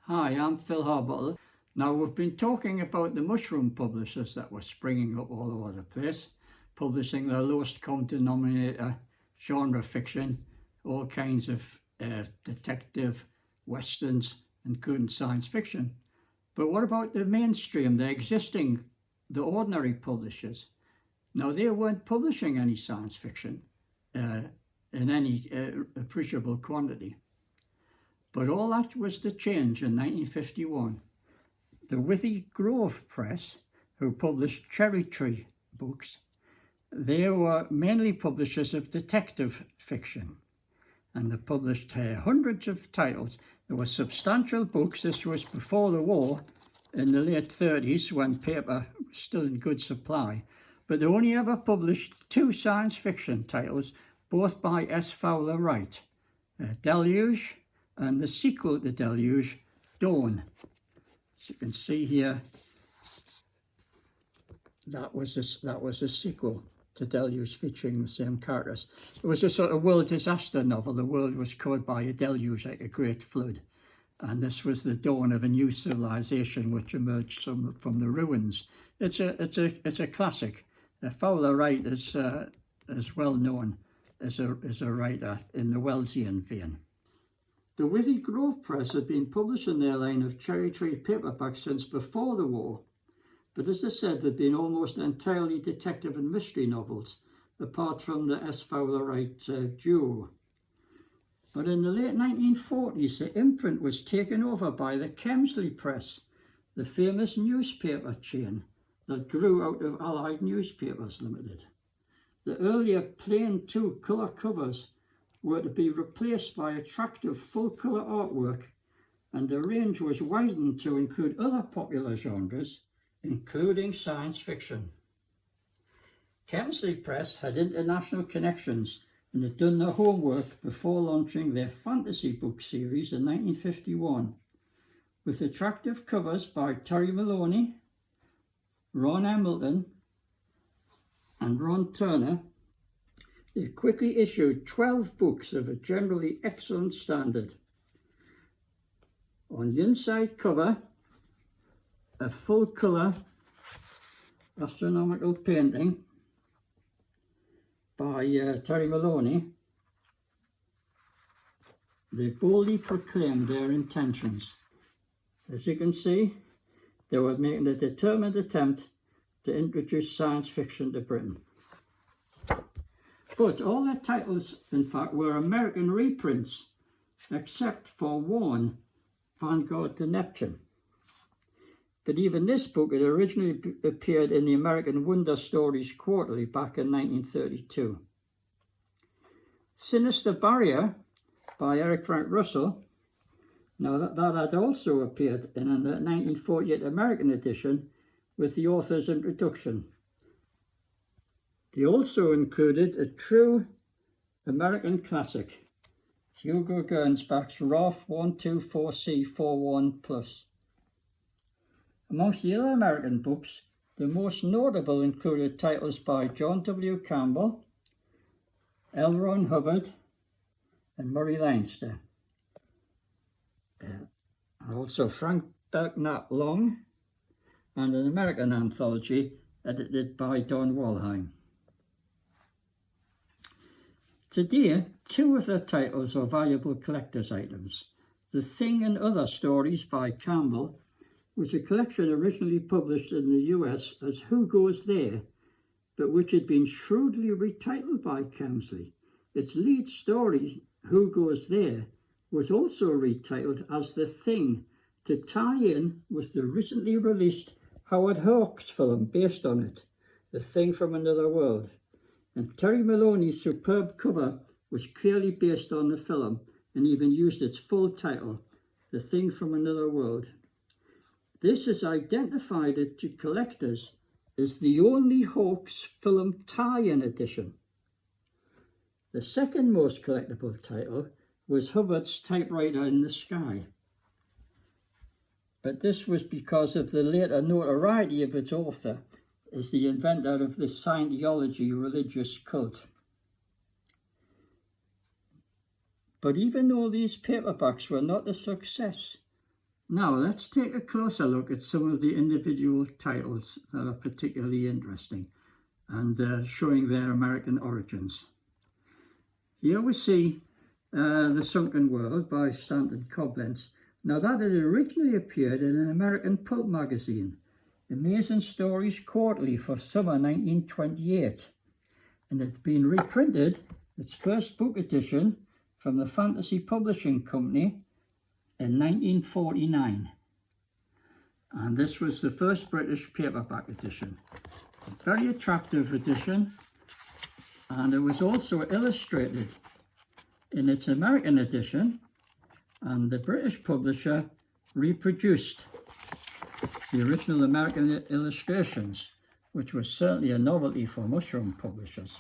Hi, I'm Phil Harbottle. Now, we've been talking about the mushroom publishers that were springing up all over the place, publishing their lowest common denominator genre fiction, all kinds of detective, westerns, and good science fiction. But what about the mainstream, the ordinary publishers? Now, they weren't publishing any science fiction in any appreciable quantity. But all that was to change in 1951. The Withy Press, who published Cherry Tree books, they were mainly publishers of detective fiction, and they published hundreds of titles. There were substantial books. This was before the war, in the late 30s, when paper was still in good supply. But they only ever published two science fiction titles, both by S. Fowler Wright, Deluge, and the sequel to Deluge, Dawn. As you can see here, that was a sequel to Deluge featuring the same characters. It was a sort of world disaster novel. The world was covered by a deluge, like a great flood. And this was the dawn of a new civilization which emerged from the ruins. It's a classic. Fowler Wright is well known as a writer in the Wellesian vein. The Withy Press had been publishing their line of Cherry Tree paperbacks since before the war, but as I said, they'd been almost entirely detective and mystery novels, apart from the S. Fowler Wright duo. But in the late 1940s, the imprint was taken over by the Kemper Press, the famous newspaper chain that grew out of Allied Newspapers Limited. The earlier plain two-colour covers were to be replaced by attractive full-colour artwork, and the range was widened to include other popular genres, including science fiction. Kemper Press had international connections and had done their homework before launching their fantasy book series in 1951. With attractive covers by Terry Maloney, Ron Hamilton, and Ron Turner, they quickly issued 12 books of a generally excellent standard. On the inside cover, a full-colour astronomical painting by Terry Maloney. They boldly proclaimed their intentions. As you can see, they were making a determined attempt to introduce science fiction to Britain. But all their titles, in fact, were American reprints, except for one, Vanguard to Neptune. But even this book had originally appeared in the American Wonder Stories Quarterly back in 1932. Sinister Barrier by Eric Frank Russell, now that had also appeared in a 1948 American edition with the author's introduction. They also included a true American classic, Hugo Gernsback's RAF 124C41+. Amongst the other American books, the most notable included titles by John W. Campbell, L. Ron Hubbard, and Murray Leinster. And also Frank Belknap Long, and an American anthology edited by Don Walheim. Today, two of their titles are valuable collector's items. The Thing and Other Stories by Campbell was a collection originally published in the US as Who Goes There, but which had been shrewdly retitled by Kemsley. Its lead story, Who Goes There, was also retitled as The Thing to tie in with the recently released Howard Hawks film based on it, The Thing from Another World. And Terry Maloney's superb cover was clearly based on the film and even used its full title, The Thing from Another World. This is identified to collectors as the only Hawks film tie-in edition. The second most collectible title was Hubbard's Typewriter in the Sky. But this was because of the later notoriety of its author as the inventor of the Scientology religious cult. But even though these paperbacks were not a success, Now let's take a closer look at some of the individual titles that are particularly interesting and showing their American origins. Here we see The Sunken World by Stanton Coblentz. Now that had originally appeared in an American pulp magazine, Amazing Stories Quarterly, for summer 1928, and it had been reprinted, its first book edition, from the Fantasy Publishing Company in 1949. And this was the first British paperback edition. A very attractive edition, and it was also illustrated in its American edition, and the British publisher reproduced the original American illustrations, which was certainly a novelty for mushroom publishers.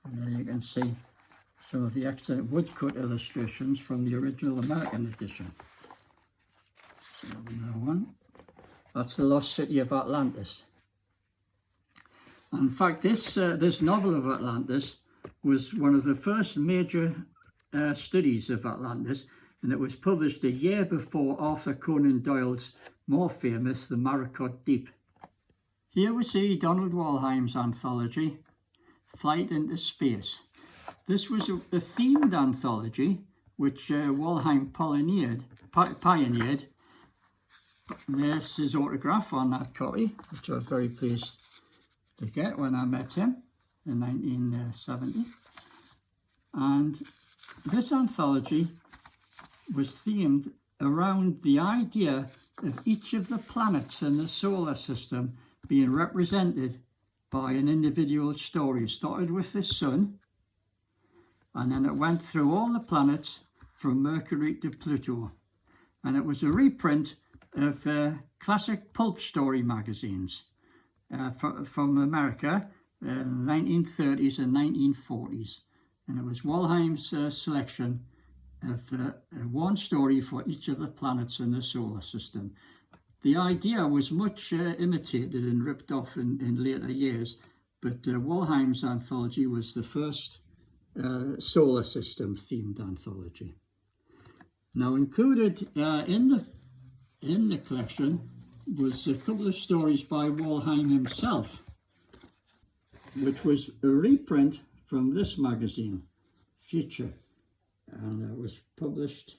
And there you can see some of the excellent woodcut illustrations from the original American edition. So another one. That's the Lost City of Atlantis. In fact, this novel of Atlantis was one of the first major studies of Atlantis, and it was published a year before Arthur Conan Doyle's more famous The Maracot Deep. Here we see Donald Walheim's anthology, Flight into Space. This was a themed anthology which Walheim pioneered. There's his autograph on that copy, which I was very pleased to get when I met him in 1970. And this anthology was themed around the idea of each of the planets in the solar system being represented by an individual story. It started with the sun, and then it went through all the planets from Mercury to Pluto. And it was a reprint of classic pulp story magazines from America in the 1930s and 1940s. And it was Walheim's selection of one story for each of the planets in the solar system. The idea was much imitated and ripped off in later years, but Walheim's anthology was the first solar system themed anthology. Now included in the collection was a couple of stories by Walheim himself, which was a reprint from this magazine, Future, and it was published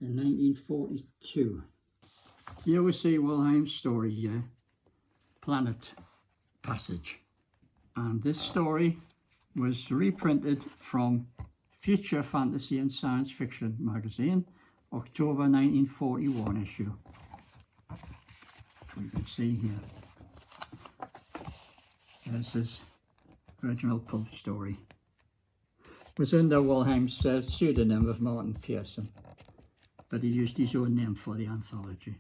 in 1942. Here we see Walheim's story, Planet Passage, and this story was reprinted from Future Fantasy and Science Fiction magazine, October 1941 issue, which we can see here. There's his original pulp story. It was under Walheim's pseudonym of Martin Pearson, but he used his own name for the anthology.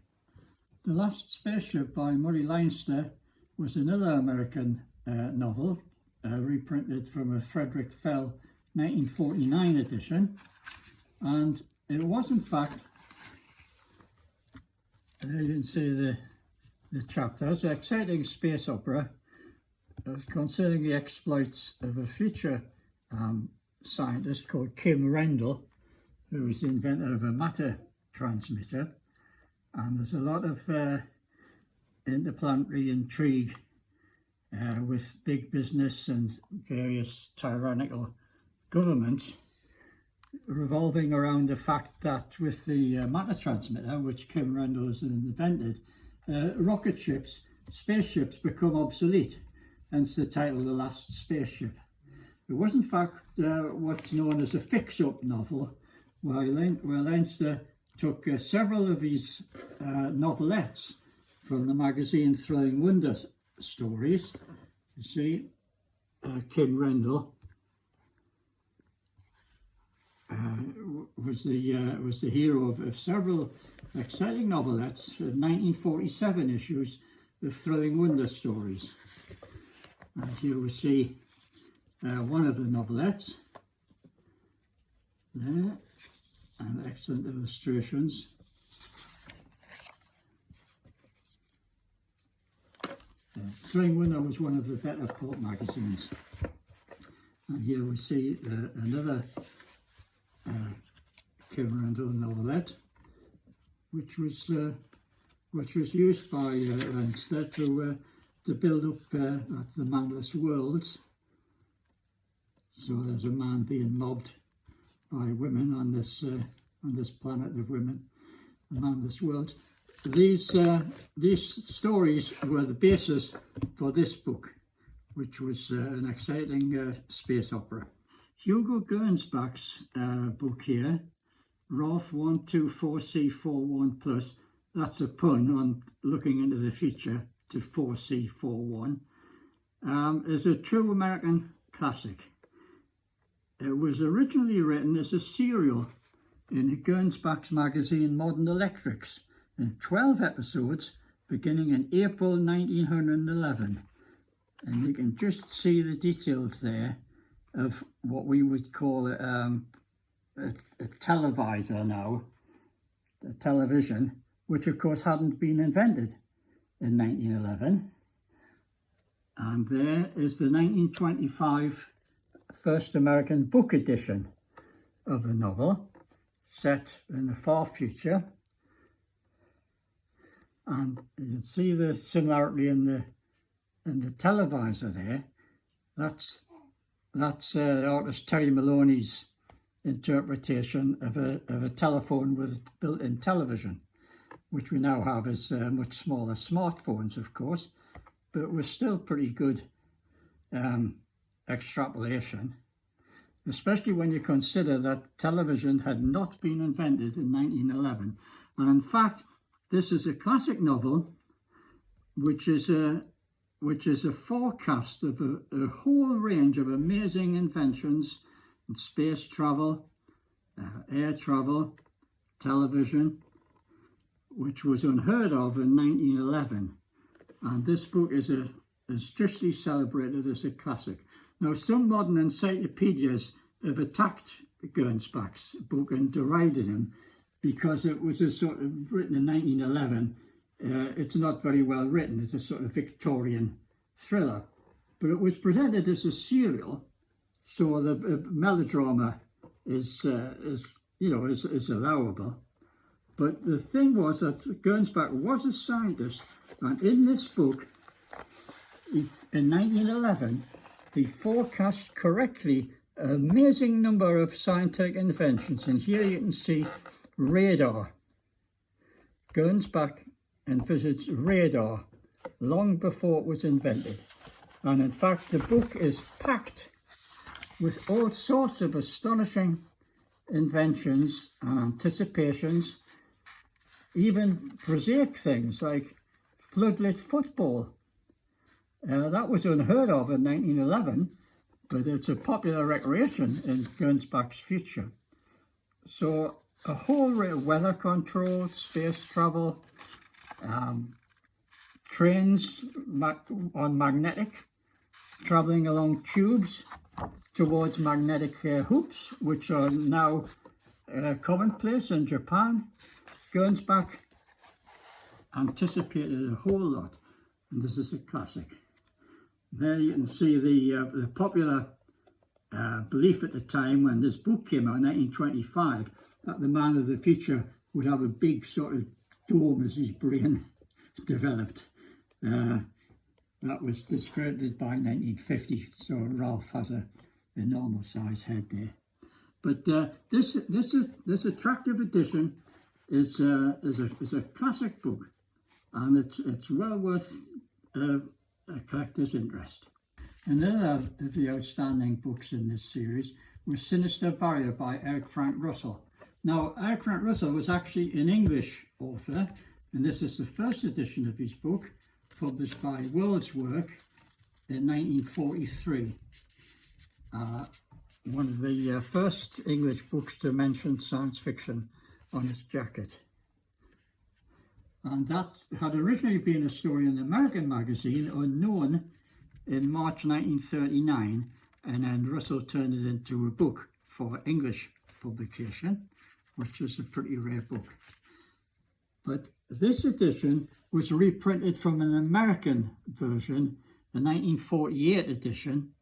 The Last Spaceship by Murray Leinster was another American novel, reprinted from a Frederick Fell 1949 edition, and it was in fact, I didn't say the chapters, an exciting space opera concerning the exploits of a future scientist called Kim Rendell, who was the inventor of a matter transmitter. And there's a lot of interplanetary intrigue with big business and various tyrannical governments revolving around the fact that with the matter transmitter, which Kim Rendell has invented, rocket ships, spaceships become obsolete, hence the title The Last Spaceship. It was in fact what's known as a fix-up novel, where Leinster took several of his novelettes from the magazine Thrilling Wonder Stories. You see, Kim Rendell was the hero of several exciting novelettes, 1947 issues of Thrilling Wonder Stories. And here we see one of the novelettes there, and excellent illustrations. Thrilling Wonder was one of the better pulp magazines. And here we see another Kim Rendell novelette, which was used by Leinster to build up the manless worlds. So there's a man being mobbed by women on this planet of women, the manless worlds. These stories were the basis for this book, which was an exciting space opera. Hugo Gernsback's book here, Rolf 124C41 plus, that's a pun on looking into the future to 4C41, is a true American classic. It was originally written as a serial in Gernsback's magazine Modern Electrics in 12 episodes beginning in April 1911. And you can just see the details there of what we would call a televisor now, a television, which of course hadn't been invented in 1911. And there is the 1925 first American book edition of the novel, set in the far future. And you can see the similarity in the televisor there. That's artist Terry Maloney's interpretation of a telephone with built-in television, which we now have as much smaller smartphones, of course, but it was still pretty good extrapolation, especially when you consider that television had not been invented in 1911. And in fact, this is a classic novel, which is a forecast of a whole range of amazing inventions in space travel, air travel, television, which was unheard of in 1911. And this book is justly celebrated as a classic. Now, some modern encyclopedias have attacked Gernsback's book and derided him because it was written in 1911. It's not very well written. It's a sort of Victorian thriller, but it was presented as a serial, so the melodrama is allowable. But the thing was that Gernsback was a scientist, and in this book, in 1911, he forecast correctly an amazing number of scientific inventions. And here you can see radar. Gernsback envisaged radar long before it was invented. And in fact, the book is packed with all sorts of astonishing inventions and anticipations, even prosaic things like floodlit football. That was unheard of in 1911, but it's a popular recreation in Gernsback's future. So a whole array of weather control, space travel, trains on magnetic, travelling along tubes towards magnetic hoops, which are now commonplace in Japan. Gernsback anticipated a whole lot, and this is a classic. There you can see the popular belief at the time when this book came out in 1925, that the man of the future would have a big sort of dome as his brain developed. That was discredited by 1950, so Ralph has a normal size head there. But this attractive edition is a classic book, and it's well worth a collector's interest. Another of the outstanding books in this series was Sinister Barrier by Eric Frank Russell. Now, Eric Frank Russell was actually an English author, and this is the first edition of his book, published by World's Work in 1943. One of the first English books to mention science fiction on its jacket. And that had originally been a story in the American magazine Unknown in March 1939, and then Russell turned it into a book for English publication, which is a pretty rare book. But this edition was reprinted from an American version, the 1948 edition,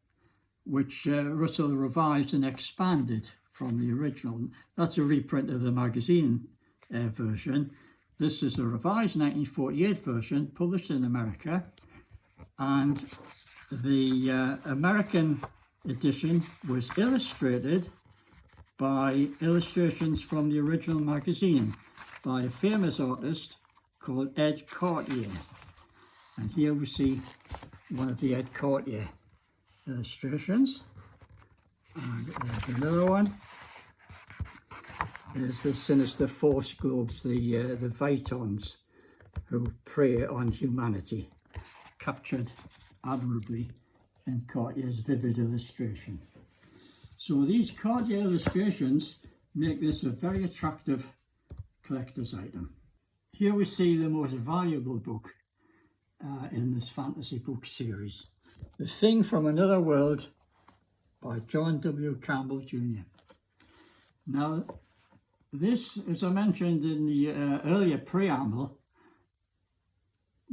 which Russell revised and expanded from the original. That's a reprint of the magazine version. This is a revised 1948 version published in America, and the American edition was illustrated by illustrations from the original magazine by a famous artist called Ed Cartier. And here we see one of the Ed Cartier illustrations. And there's another one. There's the sinister force globes, the Vitons, who prey on humanity, captured admirably in Cartier's vivid illustration. So these Cartier illustrations make this a very attractive collector's item. Here we see the most valuable book in this fantasy book series, The Thing from Another World by John W. Campbell Jr. Now, this, as I mentioned in the earlier preamble,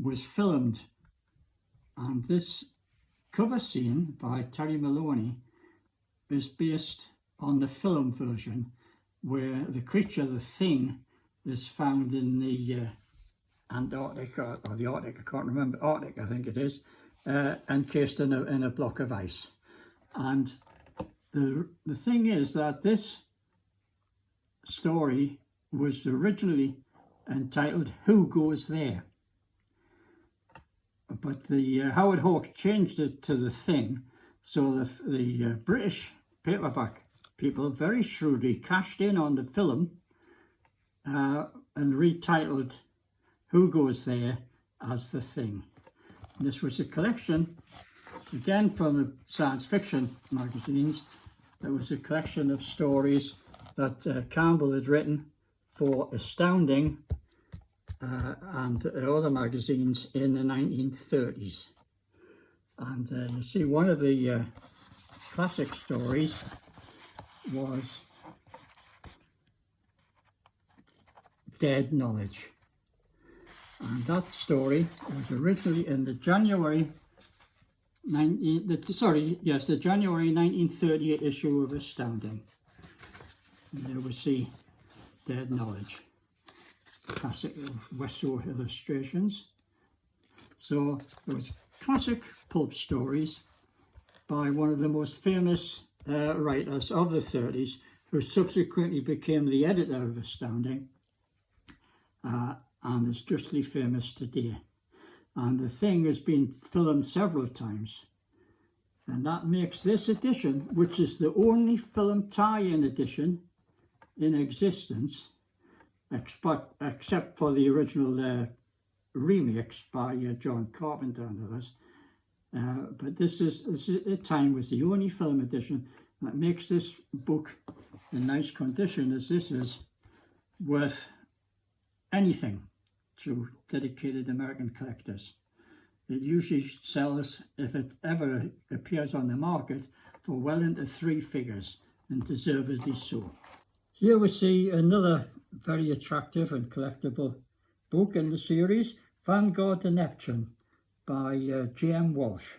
was filmed, and this cover scene by Terry Maloney is based on the film version, where the creature, the Thing, is found in the Antarctic, or the Arctic, I can't remember, Arctic I think it is, encased in a block of ice. And the thing is that this story was originally entitled Who Goes There? But the Howard Hawks changed it to The Thing, so the British paperback people very shrewdly cashed in on the film and retitled Who Goes There as The Thing. And this was a collection, again from the science fiction magazines. It was a collection of stories that Campbell had written for Astounding and other magazines in the 1930s. And you see one of the classic stories was Dead Knowledge. And that story was originally in the January 1938 issue of Astounding. And there we see Dead Knowledge, classic Westward illustrations. So there was classic pulp stories by one of the most famous writers of the 30s, who subsequently became the editor of Astounding, and is justly famous today. And The Thing has been filmed several times, and that makes this edition, which is the only film tie-in edition in existence, except for the original remakes by John Carpenter and others. But this at time was the only film edition that makes this book in nice condition as this is worth anything to dedicated American collectors. It usually sells, if it ever appears on the market, for well into 3 figures, and deservedly so. Here we see another very attractive and collectible book in the series, Vanguard to Neptune by J.M. Walsh.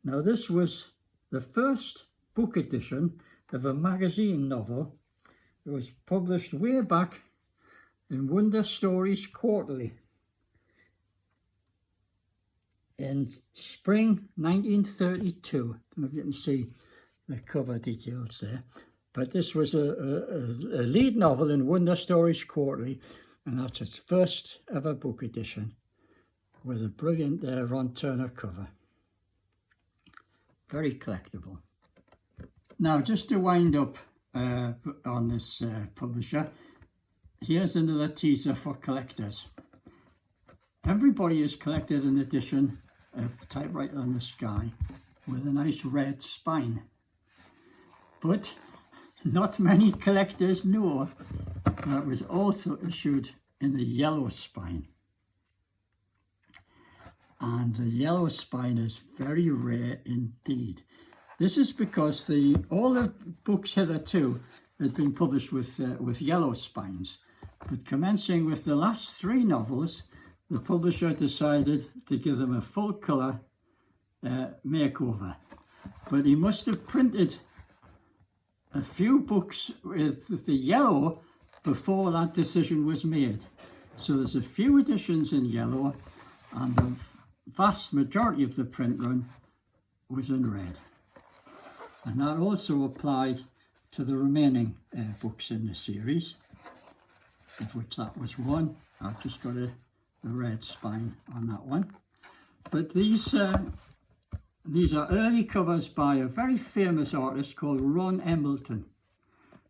Now this was the first book edition of a magazine novel. It was published way back in Wonder Stories Quarterly in spring 1932. I don't know if you can see the cover details there. But this was a lead novel in Wonder Stories Quarterly, and that's its first ever book edition with a brilliant Ron Turner cover. Very collectible. Now, just to wind up on this publisher, here's another teaser for collectors. Everybody has collected an edition of Typewriter in the Sky with a nice red spine. But not many collectors know that it was also issued in a yellow spine. And the yellow spine is very rare indeed. This is because all the books hitherto had been published with yellow spines. But commencing with the last 3 novels, the publisher decided to give them a full colour makeover. But he must have printed a few books with the yellow before that decision was made. So there's a few editions in yellow, and the vast majority of the print run was in red. And that also applied to the remaining books in the series, of which that was one. I've just got a red spine on that one. But these are early covers by a very famous artist called Ron Embleton,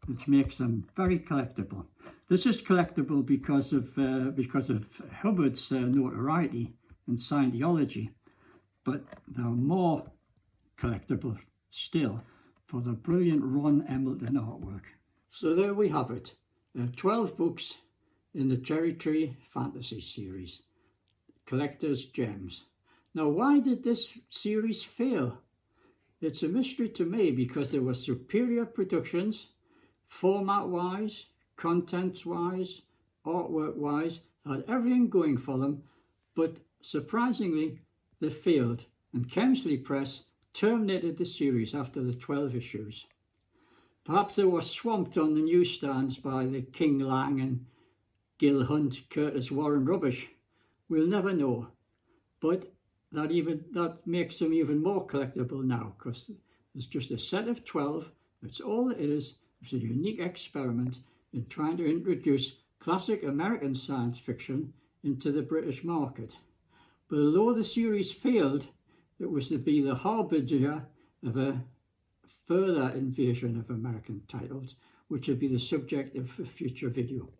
which makes them very collectible. This is collectible because of Hubbard's notoriety in Scientology, but they're more collectible still for the brilliant Ron Embleton artwork. So there we have it. 12 books in the Cherry Tree Fantasy series, Collector's Gems. Now, why did this series fail? It's a mystery to me, because there were superior productions, format-wise, content-wise, artwork-wise, had everything going for them, but surprisingly, they failed, and Kemper Press terminated the series after the 12 issues. Perhaps they were swamped on the newsstands by the King Lang and Gil Hunt, Curtis Warren rubbish. We'll never know, but that makes them even more collectible now, because there's just a set of 12. That's all it is. It's a unique experiment in trying to introduce classic American science fiction into the British market. But although the series failed, it was to be the harbinger of a further invasion of American titles, which would be the subject of a future video.